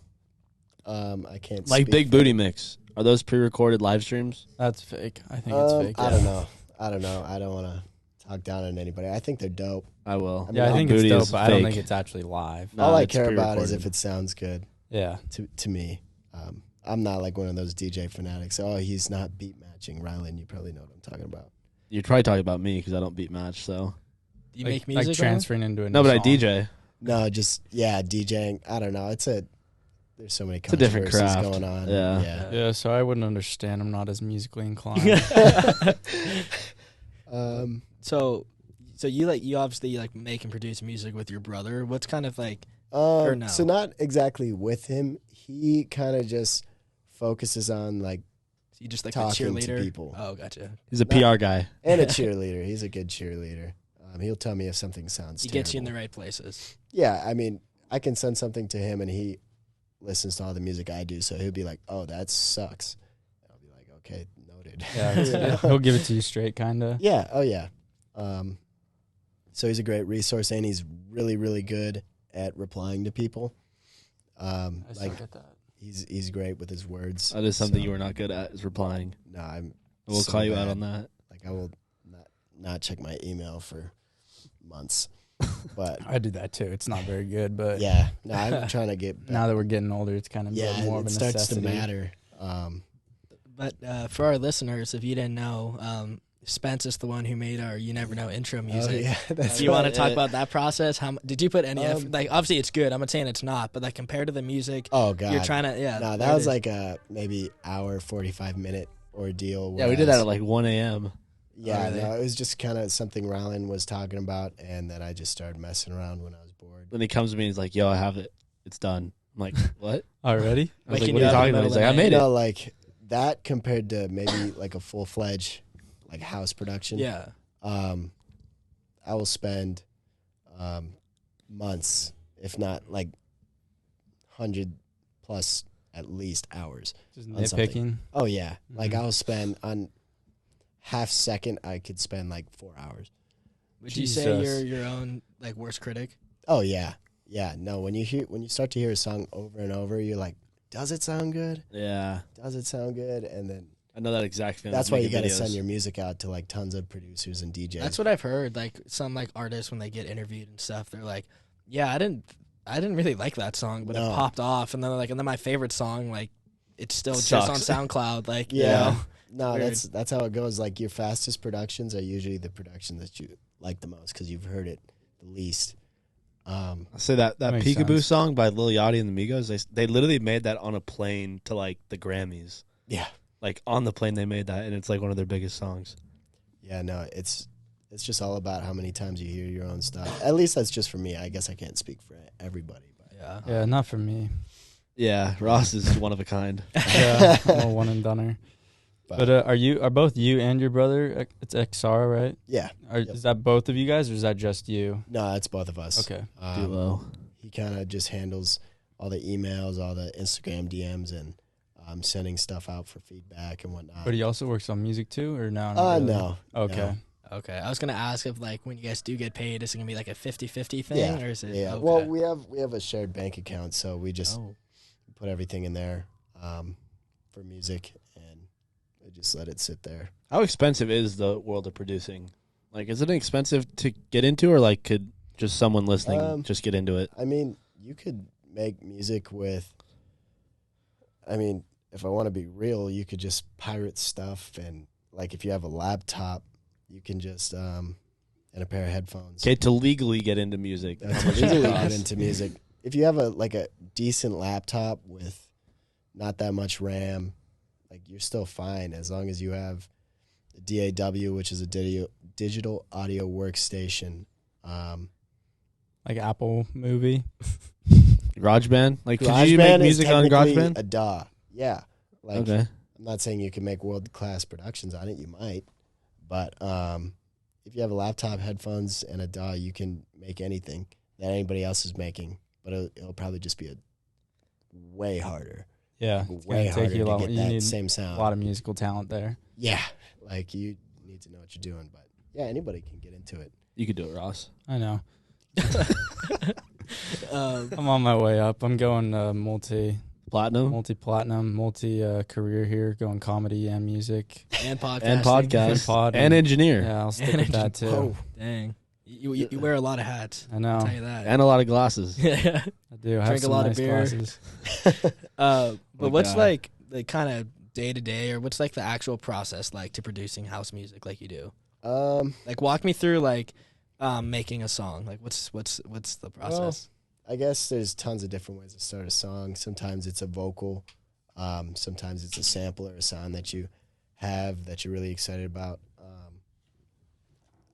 can't Like speak Big for- Booty Mix. Are those pre-recorded live streams? that's fake. I think it's fake. I don't know. I don't want to talk down on anybody. I think they're dope. I will. I mean, Yeah, I Big think it's Booty dope, is but I don't fake. think it's actually live. No, All I it's care about is pre-recorded. if it sounds good Yeah. to me. I'm not like one of those DJ fanatics. Oh, he's not beat matching. Rylan, you probably know what I'm talking about. You're probably talking about me because I don't beat match. So Do you like, make music? like transferring into a no, new but I song. DJ. No, just DJing. I don't know. There's so many It's a different controversies craft. going on. Yeah. Yeah, so I wouldn't understand. I'm not as musically inclined. So you obviously like make and produce music with your brother. What's kind of like Or no? So not exactly with him. He kind of just focuses on like you just like talking the to cheerleader? people. Oh, gotcha. He's a PR guy. and a cheerleader. He's a good cheerleader. He'll tell me if something sounds He terrible. gets you in the right places. Yeah, I mean, I can send something to him and he listens to all the music I do, so he'll be like, "Oh, that sucks." I'll be like, "Okay, noted." Yeah, he'll give it to you straight, kind of. Yeah. Oh, yeah. So he's a great resource, and he's really, really good at replying to people. I Like suck at that. he's great with his words. That is something So, you are not good at, is replying. No, I'm. We'll so call you bad. out on that. Like I will not check my email for months. But I do that too. It's not very good, but yeah, no, I'm trying to get. now that we're getting older, it's kind of more of a it starts necessity. to matter. But for our listeners, if you didn't know, Spence is the one who made our "You Never Know" intro music. Oh, yeah, that's Do you want to right. talk about that process? Did you put any effort? Um, Like, obviously, it's good. I'm not saying it's not, but like compared to the music, Oh god, you're trying to. No, that was like a maybe hour 45-minute ordeal. Yeah, we did that whereas- at like 1 a.m. Yeah, really? no, it was just kind of something Rylan was talking about, and then I just started messing around when I was bored. Then he comes to me and he's like, "Yo, I have it. It's done." I'm like, "What?" Already? I was Waking like, "What you are you up in talking the about?" middle He's of like, the "I made You it." know, like that compared to maybe like a full-fledged like house production. Yeah. I will spend months, if not like 100 plus at least hours. Just On something. nitpicking. Oh yeah, like Mhm. I'll spend on half second. I could spend like 4 hours. Would you say Jesus. you're your own like worst critic? Oh yeah, yeah. No, when you start to hear a song over and over, you're like, does it sound good? Yeah, Does it sound good? And then I know that exact feeling. that's why you got got to send your music out to like tons of producers and DJs. That's what I've heard. Like some like artists when they get interviewed and stuff, they're like, "Yeah, I didn't really like that song, but No. it popped off." And then and then my favorite song, like, it's still Sucks. just on SoundCloud. Like, Yeah. you know? No, Weird. that's how it goes. Like your fastest productions are usually the production that you like the most because you've heard it the least. I say that Makes Peekaboo sense. song by Lil Yachty and the Migos. They literally made that on a plane to like the Grammys. Yeah, Like on the plane they made that, and it's like one of their biggest songs. yeah. No, it's just all about how many times you hear your own stuff. At least that's just for me. I guess I can't speak for everybody, but Yeah. Yeah, not for me. Yeah, Ross is one of a kind. Yeah, I'm a one and doneer. But are both you and your brother? It's Axsara, right? yeah. Is that both of you guys, or is that just you? No, it's both of us. Okay. Duo. He kind of just handles all the emails, all the Instagram DMs, and sending stuff out for feedback and whatnot. But he also works on music too, or no? not really? No. Okay. No. Okay. I was gonna ask if like when you guys do get paid, is it gonna be like a 50-50 thing, Yeah. or is it? Yeah. Okay. Well, we have a shared bank account, so we just Oh. put everything in there for music, and I just let it sit there. How expensive is the world of producing? Like, is it expensive to get into, or like could just someone listening just get into it? I mean, you could make music with. I mean, if I want to be real, you could just pirate stuff, and like if you have a laptop, you can just and a pair of headphones. Okay, to legally get into music. That's how much legally it get costs? into music. If you have a decent laptop with not that much RAM, like you're still fine as long as you have the DAW, which is a digital audio workstation. Like Apple Movie. GarageBand? Like, could you GarageBand make is music on technically GarageBand? a DAW. Yeah. Like Okay. I'm not saying you can make world class productions on it. You might, but if you have a laptop, headphones, and a DAW, you can make anything that anybody else is making. But it'll probably just be way harder. Yeah, Way it's gonna harder take you a lot. to get You that need same a sound. lot of musical talent there. Yeah, like you need to know what you're doing. But yeah, anybody can get into it. You could do it, Ross. I know. Um, I'm on my way up. I'm going Platinum multi-platinum, career here, going comedy and music. and podcasting. and podcast And pod and engineer Yeah, I'll stick And with that too. Whoa. Dang. You wear a lot of hats. I know. I'll tell you that. and a lot of glasses. Yeah. I do. I have Drink a some lot of nice beer. glasses. But What a what's guy. like the kind of day to day, or what's like the actual process like to producing house music like you do? Like walk me through like making a song. Like what's the process? I guess there's tons of different ways to start a song. Sometimes it's a vocal. Sometimes it's a sample or a sound that you have that you're really excited about.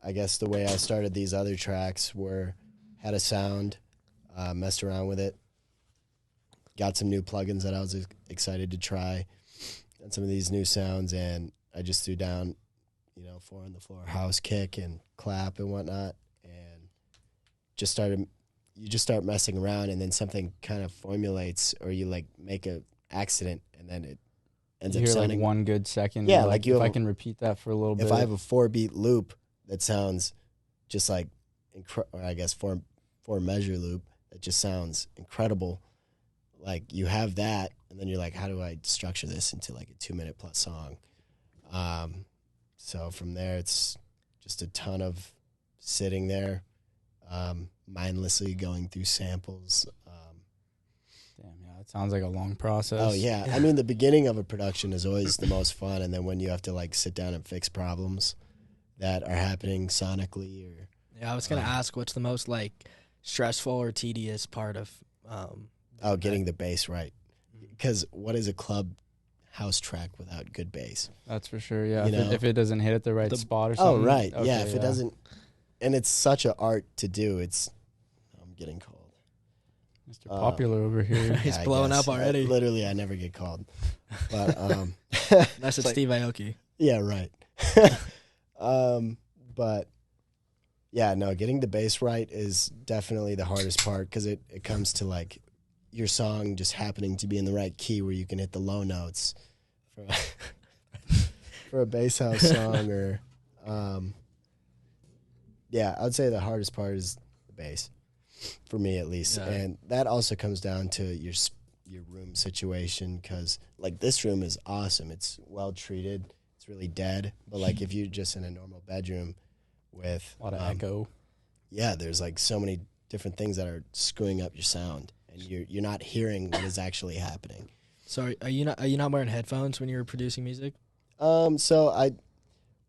I guess the way I started these other tracks had a sound, messed around with it, got some new plugins that I was excited to try, and some of these new sounds, and I just threw down, 4 on the floor house kick and clap and whatnot, and you just start messing around, and then something kind of formulates, or you like make a accident, and then it ends You up hear sounding. like one good second. Yeah, you're like you if have I can repeat that for a little bit. If I have a 4-beat loop that sounds just like, or I guess 4-measure loop that just sounds incredible, like you have that, and then you're like, how do I structure this into like a 2-minute plus song? So from there, it's just a ton of sitting there, mindlessly going through samples. Damn, yeah, it sounds like a long process. Oh yeah. I mean, the beginning of a production is always the most fun, and then when you have to like sit down and fix problems that are happening sonically, or Yeah, I was gonna ask what's the most like stressful or tedious part of getting the bass right. Because what is a club house track without good bass? That's for sure. Yeah, You know? if it doesn't hit at the right spot or something. Oh right, Okay, yeah. If it doesn't, and it's such an art to do. I'm getting called. Mr. Popular over here. He's I blowing guess. up already. Literally, I never get called. But That's Steve Aoki. yeah, right. But yeah, no, getting the bass right is definitely the hardest part, because it comes to like your song just happening to be in the right key where you can hit the low notes for a bass house song, or yeah, I'd say the hardest part is the bass, for me at least. Yeah. And that also comes down to your room situation, because like this room is awesome. It's well treated. It's really dead. But like if you're just in a normal bedroom with A lot of echo. yeah, there's like so many different things that are screwing up your sound, and you're not hearing what is actually happening. So are you not wearing headphones when you're producing music? So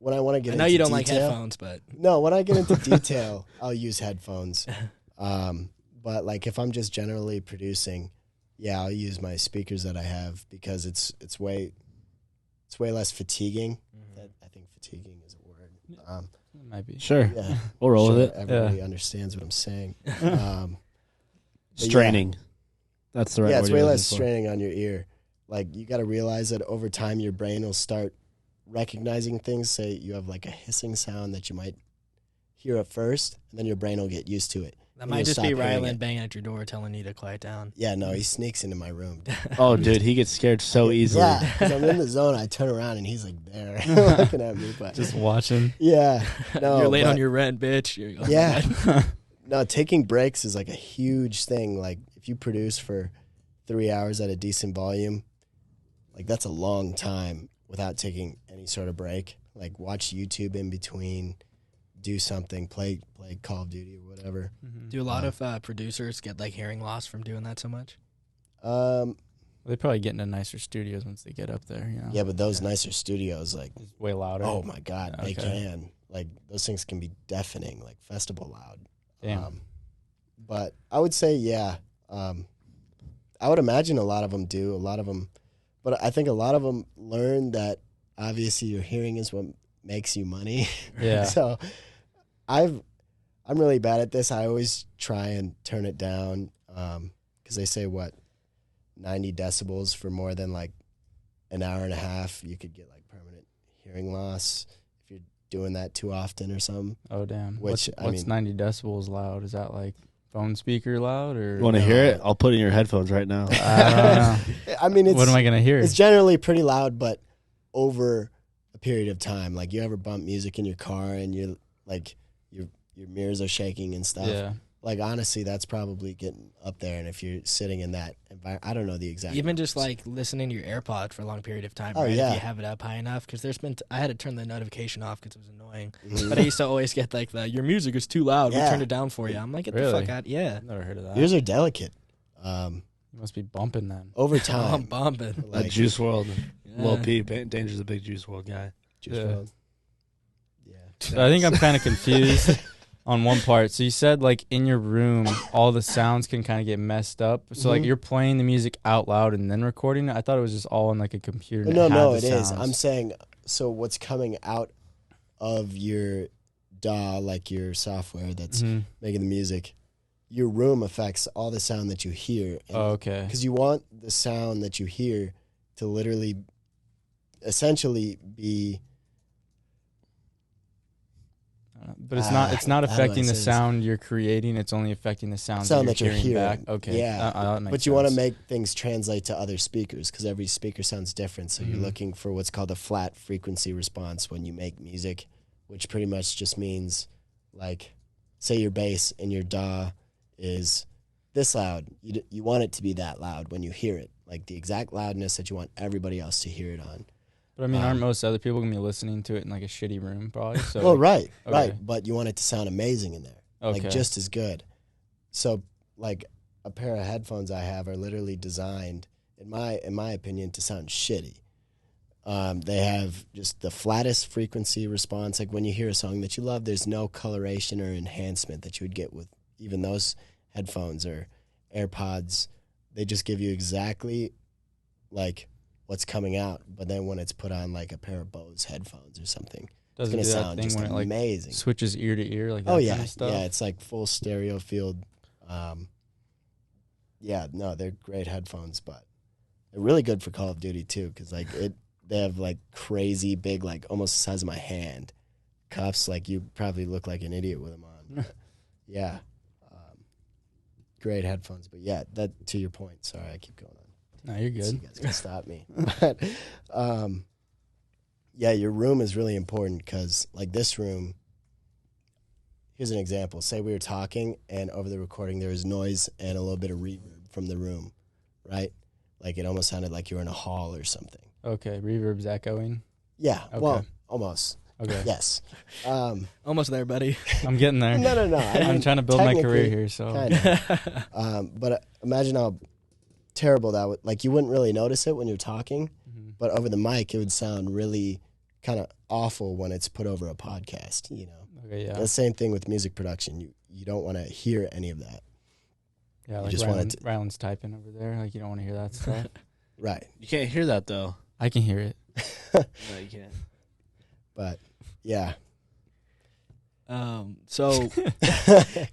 when I want to get I know into you don't like detail- headphones, but No, when I get into detail, I'll use headphones. But like if I'm just generally producing, yeah, I'll use my speakers that I have, because it's way less fatiguing. I think fatiguing is a word. It might be. Sure. Yeah, We'll roll with it. Everybody understands what I'm saying. But Straining. That's the right yeah, word. it's you're way looking less for. straining on your ear. Like you got to realize that over time your brain will start recognizing things. Say you have like a hissing sound that you might hear at first, and then your brain will get used to it. that And might you'll just stop be hearing Rylan it. banging at your door telling you to quiet down. Yeah, no, he sneaks into my room. Oh, dude, he gets scared so easily. Yeah, because I'm in the zone. I turn around and he's like there looking at me. But Just watching. yeah, no, You're late on but- your rent, bitch. You're like, Yeah. No, taking breaks is like a huge thing. Like if you produce for 3 hours at a decent volume, like that's a long time without taking any sort of break. Like watch YouTube in between, do something, play Call of Duty or whatever. Do a lot of producers get like hearing loss from doing that so much? They probably get into nicer studios once they get up there. You know? Yeah, but those nicer studios, like, It's way louder. oh my God, Yeah, they okay. can. Like those things can be deafening, like festival loud. Damn. But I would say, yeah. I would imagine a lot of them do. A lot of them, but I think a lot of them learn that obviously your hearing is what makes you money. Yeah. So I'm really bad at this. I always try and turn it down, because they say 90 decibels for more than like an hour and a half, you could get like permanent hearing loss if you're doing that too often or something. Oh damn. Which, what's I mean- 90 decibels loud? Is that like phone speaker loud, or You want to hear it? I'll put it in your headphones right now. I don't know. I mean, What am I gonna hear? It's generally pretty loud, but over a period of time. Like, you ever bump music in your car and you're like your mirrors are shaking and stuff. Yeah. Like, honestly, that's probably getting up there. And if you're sitting in that environment, I don't know the exact. Even numbers. just like listening to your AirPod for a long period of time, Oh, right? yeah. If you have it up high enough, because there's been I had to turn the notification off because it was annoying. Mhm. But I used to always get like your music is too loud. Yeah. We turned it down for you. I'm like, get the Really? fuck out. Yeah. I've never heard of that. Yours are delicate. You must be bumping then. Over I'm time. bumping. That Like, Juice World. Yeah. Lil Peep. Danger's a big Juice World guy. Juice Yeah. WRLD. Yeah. So I think I'm kind of confused on one part. So you said like in your room, all the sounds can kind of get messed up. So like Mhm. you're playing the music out loud and then recording it. I thought it was just all on like a computer. And No, it had no, the it is. sounds. I'm saying, so what's coming out of your DAW, like your software that's Mhm. making the music, your room affects all the sound that you hear. Oh, okay. Because you want the sound that you hear to literally, essentially be. But it's not. It's not how do I affecting the say this? sound you're creating. It's only affecting the sounds Sound that that you're you're hearing back. hearing. Okay. Yeah. That makes But you want to sense. make things translate to other speakers because every speaker sounds different. So Mhm. you're looking for what's called a flat frequency response when you make music, which pretty much just means, like, say your bass in your DAW is this loud. You want it to be that loud when you hear it, like the exact loudness that you want everybody else to hear it on. But I mean, aren't most other people gonna be listening to it in like a shitty room, probably? So Well, right, okay. right. But you want it to sound amazing in there. Okay. Like, just as good. So, like, a pair of headphones I have are literally designed, in my opinion, to sound shitty. They have just the flattest frequency response. Like, when you hear a song that you love, there's no coloration or enhancement that you would get with even those headphones or AirPods. They just give you exactly, like, what's coming out. But then when it's put on, like, a pair of Bose headphones or something, Does it's it going do to that sound thing just when it like amazing. switches ear to ear, like that Oh kind yeah, of stuff? yeah. It's like full stereo field. Yeah, no, they're great headphones, but they're really good for Call of Duty too, because like they have like crazy big, like almost the size of my hand, cuffs. Like, you probably look like an idiot with them on. But, yeah, great headphones. But yeah, that to your point. Sorry, I keep going on. No, you're So good. you guys can stop me. But yeah, your room is really important because, like, this room. Here's an example. Say we were talking, and over the recording there was noise and a little bit of reverb from the room, right? Like, it almost sounded like you were in a hall or something. Okay, reverb's echoing. Yeah, Okay. well, almost. Okay, Yes. Almost there, buddy. I'm getting there. No. I I'm mean, trying to build my career technically, here, so kinda. But imagine how terrible that would. Like, you wouldn't really notice it when you're talking, Mhm. but over the mic it would sound really kind of awful when it's put over a podcast. You know. Okay, yeah, The same thing with music production. You don't want to hear any of that. yeah. you Like just want it Ryland's typing over there. Like you don't want to hear that stuff. Right. You can't hear that though. I can hear it. No, you can't. But yeah. So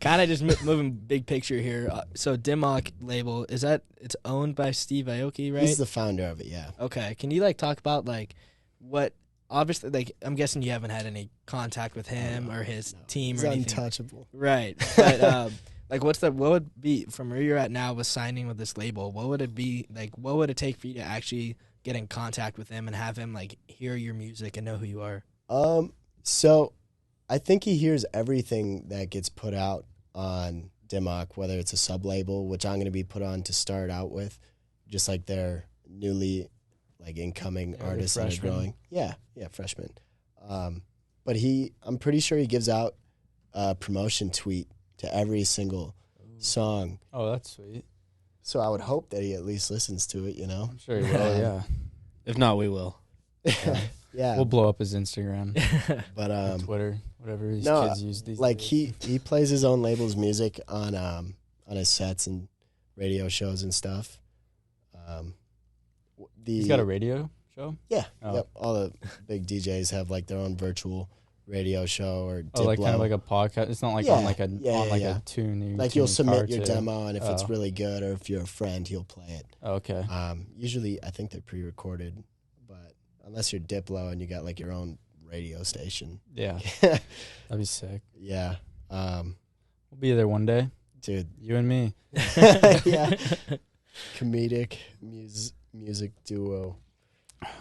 kind of just moving big picture here. So Dimmock label, is that it's owned by Steve Aoki, right? He's the founder of it, yeah. Okay. Can you like talk about like what obviously like I'm guessing you haven't had any contact with him or his team He's or anything. untouchable. Right. But like what would be from where you're at now with signing with this label, what would it be like what would it take for you to actually get in contact with him and have him like hear your music and know who you are? So I think he hears everything that gets put out on Dimmock, whether it's a sub-label, which I'm going to be put on to start out with, just like their newly like incoming Yeah, artists the that are freshmen. growing. Yeah, freshmen. But I'm pretty sure he gives out a promotion tweet to every single song. Oh, that's sweet. So I would hope that he at least listens to it, I'm sure he will. Yeah, If not, we will. Yeah. we'll blow up his Instagram, But or Twitter, whatever these no, kids use these like days. he plays his own label's music on his sets and radio shows and stuff. He's got a radio show. Yeah. Oh. Yep. All the big DJs have like their own virtual radio show or Oh, like Diplo. kind of like a podcast. It's not like Yeah, on like a yeah, on like yeah. a tune. that you like tune you'll your submit car your to. demo, and if it's Oh. really good or if you're a friend, he'll play it. Oh, okay. Usually, I think they're pre-recorded, but unless you're Diplo and you got like your own radio station. Yeah, that'd be sick. Yeah. We'll be there one day. Dude. You and me. Yeah. Comedic music duo.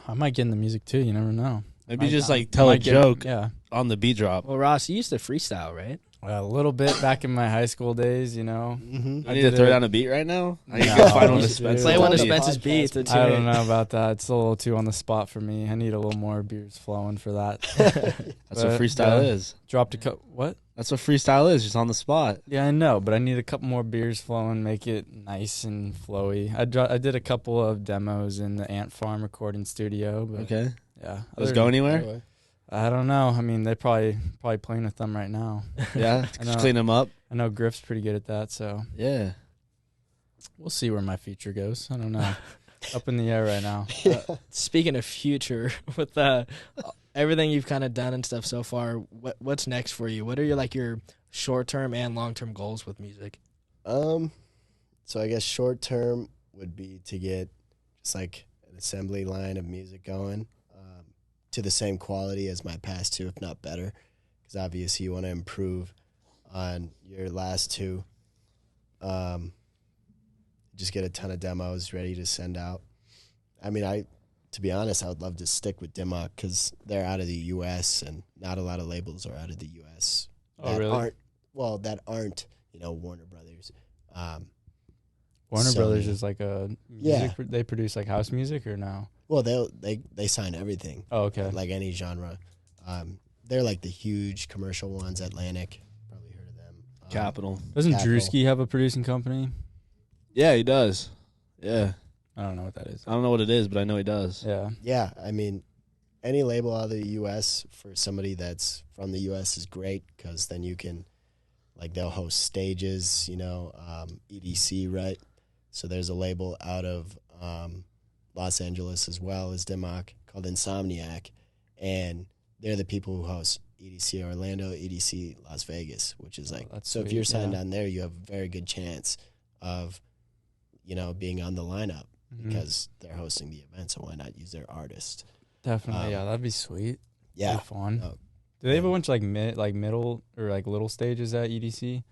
I might get into music too. You never know. Maybe just like tell a joke on the beat drop. Well, Ross, you used to freestyle, right? A little bit back in my high school days, you know. Mm-hmm. I need to throw down a beat right now. I need to No, go find one to dude. Spencer. Play one of on the Spencer's podcast. beats. It's I don't know about that. It's a little too on the spot for me. I need a little more beers flowing for that. That's what freestyle is. Dropped a cup. What? That's what freestyle is, just on the spot. Yeah, I know, but I need a couple more beers flowing, make it nice and flowy. I did a couple of demos in the Ant Farm recording studio. But Okay. Yeah. Does it go anywhere? I don't know. I mean, they're probably playing with them right now. Yeah. I know. Clean them up. I know Griff's pretty good at that, so Yeah. we'll see where my future goes. I don't know. Up in the air right now. Speaking of future, with everything you've kind of done and stuff so far, what's next for you? What are your short-term and long-term goals with music? So I guess short term would be to get just like an assembly line of music going to the same quality as my past two, if not better, because obviously you want to improve on your last two. Just get a ton of demos ready to send out. I mean, to be honest, I would love to stick with Dimmock because they're out of the U.S. and not a lot of labels are out of the U.S. Oh, really? That aren't Warner Brothers. Warner Sony. Brothers is like a music. Yeah. They produce like house music or no? Well, they sign everything. Oh, okay. Like any genre. They're like the huge commercial ones. Atlantic, probably heard of them. Capital. Doesn't Capital. Drewski have a producing company? Yeah, he does. Yeah. I don't know what that is. I don't know what it is, but I know he does. Yeah. Yeah, I mean, any label out of the U.S. for somebody that's from the U.S. is great because then you can, they'll host stages, EDC, right? So there's a label out of Los Angeles as well as Dimmock called Insomniac, and they're the people who host EDC Orlando, EDC Las Vegas, which is that's so if sweet, you're signed yeah. on there, you have a very good chance of, being on the lineup because they're hosting the event, so why not use their artist? Definitely, yeah, that'd be sweet. Yeah. Be fun. Oh, Do they have a bunch of middle or little stages at EDC?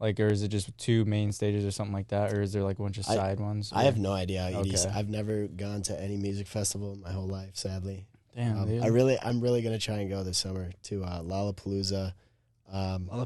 Or is it just two main stages or something like that, or is there a bunch of side ones? I have no idea. Okay. I've never gone to any music festival in my whole life, sadly. Damn, dude. I'm really gonna try and go this summer to Lollapalooza.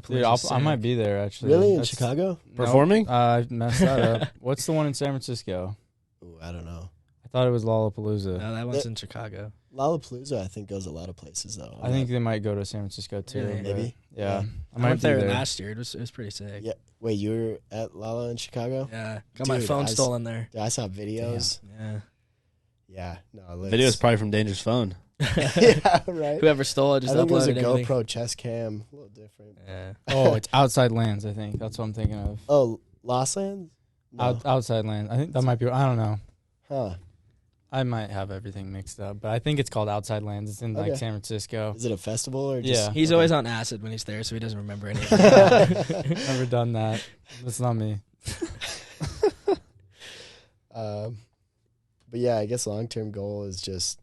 Dude, I might be there actually. Really in That's- Chicago? No, Performing? I messed that up. What's the one in San Francisco? Ooh, I don't know. I thought it was Lollapalooza. No, that one's in Chicago. Lollapalooza, I think, goes a lot of places though. I think they might go to San Francisco too. Really? but Maybe. Yeah. I might went be there last year. It was pretty sick. Yeah. Wait, you were at Lala in Chicago? Yeah, got my Dude, phone I stolen there. I saw videos. Yeah. Yeah. No. Video is probably from Danger's phone. Yeah. Right. Whoever stole it I just think it was a uploaded everything. GoPro chest cam. A little different. Yeah. Oh, it's Outside Lands, I think. That's what I'm thinking of. Oh, Lost Lands? No. Outside Lands. I think that might be. I don't know. Huh. I might have everything mixed up, but I think it's called Outside Lands. It's in Okay. San Francisco. Is it a festival or just? Yeah. He's Okay. always on acid when he's there, so he doesn't remember anything. Never done that. That's not me. But yeah, I guess long-term goal is just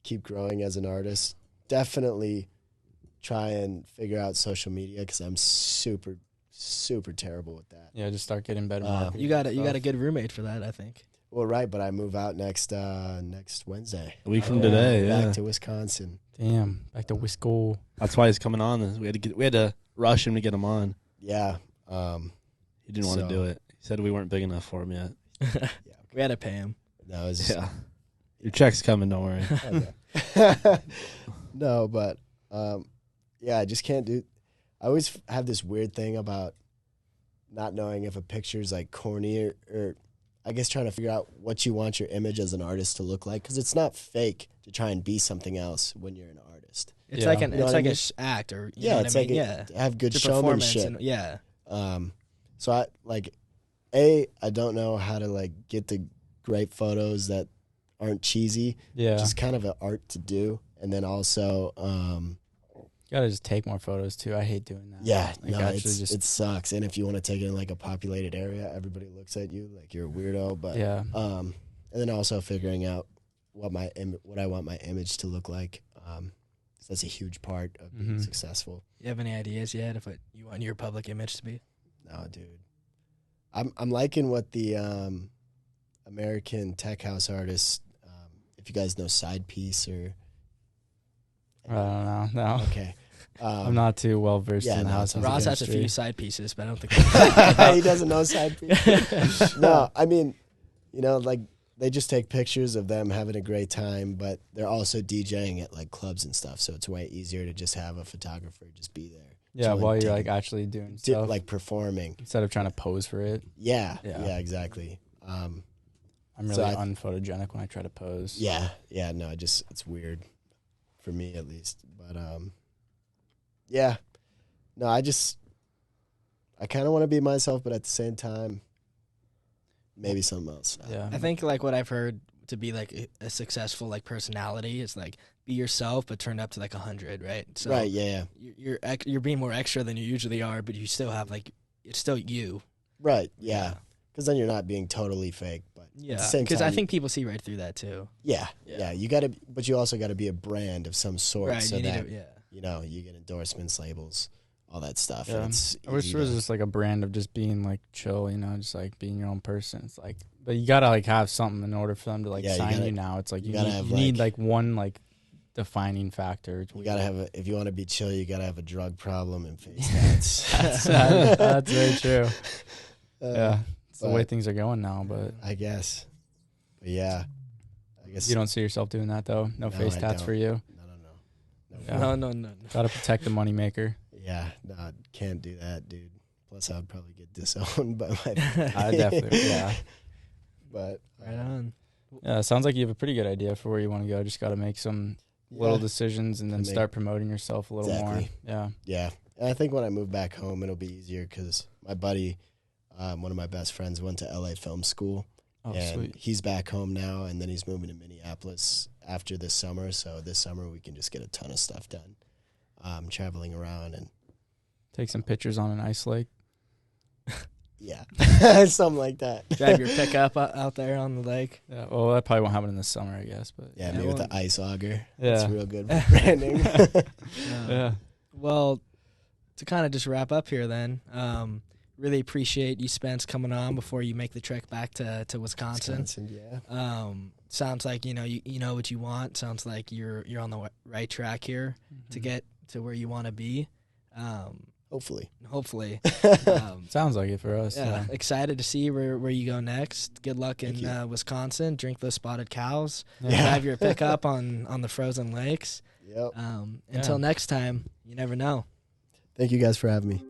keep growing as an artist. Definitely try and figure out social media because I'm super, super terrible with that. Yeah, just start getting better. You got a good roommate for that, I think. Well, right, but I move out next Wednesday. A week from Yeah. today, yeah. Back to Wisconsin. Damn, back to Wisco. That's why he's coming on. We had to rush him to get him on. Yeah. He didn't want to So- do it. He said we weren't big enough for him yet. Yeah. We had to pay him. No, it's Yeah. Your check's coming, don't worry. Okay. No, but yeah, I just can't do. I always have this weird thing about not knowing if a picture's corny or I guess trying to figure out what you want your image as an artist to look like because it's not fake to try and be something else when you're an artist. It's Yeah. like You know it's what like I a mean? act or you Yeah, know it's what I mean? like have good It's a performance showmanship. and- yeah. So I I don't know how to get the great photos that aren't cheesy. Yeah, Just kind of an art to do, and then also gotta just take more photos too. I hate doing that. yeah, Like, no, actually it sucks. And if you want to take it in a populated area, everybody looks at you like you're a weirdo. But Yeah. and then also figuring out what I want my image to look like. 'Cause that's a huge part of being Mhm. successful. You have any ideas yet of what you want your public image to be? No, dude, I'm liking what the American tech house artist, if you guys know Side Piece or. I don't know. No. Okay. I'm not too well versed in the house music Ross has a industry. few side pieces, but I don't think he doesn't know Side Piece. No, I mean, like they just take pictures of them having a great time, but they're also DJing at like clubs and stuff, so it's way easier to just have a photographer just be there. Yeah, chilling, while you're taking- like actually doing stuff, like performing. instead of trying to pose for it. Yeah, Yeah. exactly. I'm really So unphotogenic when I try to pose. Yeah, no, it's weird for me at least, but yeah, no, I kind of want to be myself, but at the same time, maybe something else. Yeah. I think like what I've heard to be like a successful like personality is like be yourself, but turn up to like 100, right? So Right, yeah. you're being more extra than you usually are, but you still have like it's still you. Right, yeah. Because then you're not being totally fake, but at Yeah, the same because time, I think people see right through that too. yeah. You gotta, but you also got to be a brand of some sort, Right, so you need that to, you get endorsements, labels, all that stuff. Yeah. And it's I wish easy there was to- just like a brand of just being like chill, just like being your own person. It's like, but you gotta like have something in order for them to like Yeah, you sign gotta- you now. It's like you you gotta need, have, you need like- like one like defining factor. You gotta have if you want to be chill, you gotta have a drug problem and face tats. That's very true. Yeah, it's the way but- things are going now. But I guess. But yeah, I guess you don't see yourself doing that though. No face I tats don't. for you. No. Yeah. no. Gotta protect the moneymaker. Yeah, no, can't do that, dude. Plus, I would probably get disowned by my. I definitely, yeah. But Right on. Yeah, it sounds like you have a pretty good idea for where you want to go. Just got to make some little decisions and then Gotta make- start promoting yourself a little more. Exactly. Yeah. yeah, and I think when I move back home, it'll be easier because my buddy, one of my best friends, went to LA film school, Oh, and sweet. he's back home now, and then he's moving to Minneapolis after this summer. So this summer we can just get a ton of stuff done, traveling around and Take some pictures on an ice lake. yeah, something like that. Drive your pickup out there on the lake. Yeah. Well, that probably won't happen in the summer, I guess. But Yeah, maybe with the ice auger. Yeah. That's real good for branding. yeah. Well, to kind of just wrap up here then, really appreciate you, Spence, coming on before you make the trek back to Wisconsin. Yeah. Sounds like you know what you want. Sounds like you're on the right track here to get to where you want to be. Hopefully. Sounds like it for us. Yeah, excited to see where you go next. Good luck in Wisconsin. Drink those spotted cows. Yeah. Drive your pickup on the frozen lakes. Yep. Until next time, you never know. Thank you guys for having me.